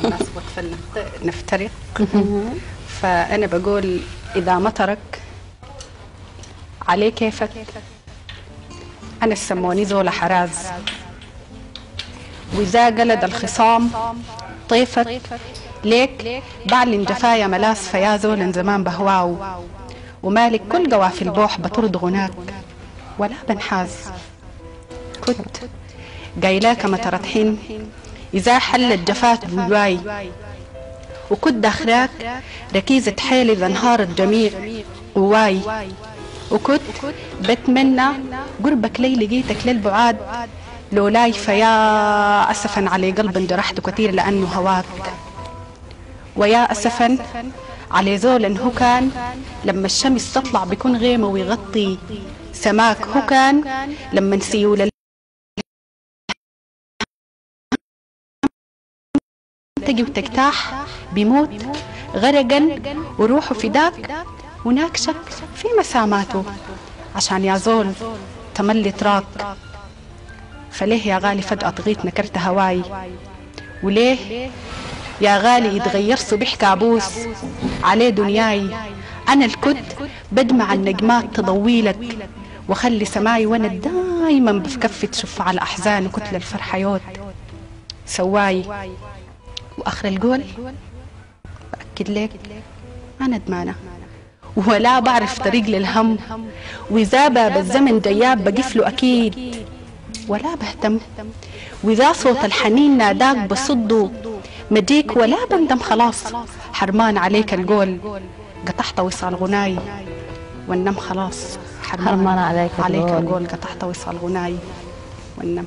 خلاص وقفنا نفترق. فأنا بقول إذا مطرك عليه كيفك، أنا السموني زول حراز، وإذا قلد الخصام طيفك ليك بعلن جفايا ملاس فيا زول زمان بهواو، ومالك كل قوافي البوح بطرد غناك ولا بنحاز. كنت قايلاك مطرت حين إذا حلت جفات بواي، وكنت داخلاك ركيزة حيل إذا انهارت جميع وواي، وكنت بتمنى قربك لي لقيتك للبعاد لولاي، فيا أسفا علي قلب جرحته كثير لأنه هواك، ويا أسفا علي زول هو كان لما الشمس تطلع بيكون غيمة ويغطي سماك، هو كان لما نسيول تجي وتجتاح بيموت غرقا وروحه فداك، وناكشك في مساماته عشان يا زول تملي تراك. فليه يا غالي فجأة طغيت نكرت هواي، وليه يا غالي يتغير صبح كابوس عليه دنياي، أنا الكد بدمع النجمات تضويلك وخلي سماي، وأنا دايما بفكفي تشف على أحزان وكتل الفرحيوت سواي. وآخر القول بأكد لك أنا ندمانة ولا بعرف طريق للهم، وإذا باب الزمن جياب بقفله أكيد ولا بهتم، وإذا صوت الحنين ناداك بصده مجيك ولا بندم، خلاص حرمان عليك القول قطعت وصال غناي والنم، خلاص حرمان عليك القول قطعت وصال غناي والنم.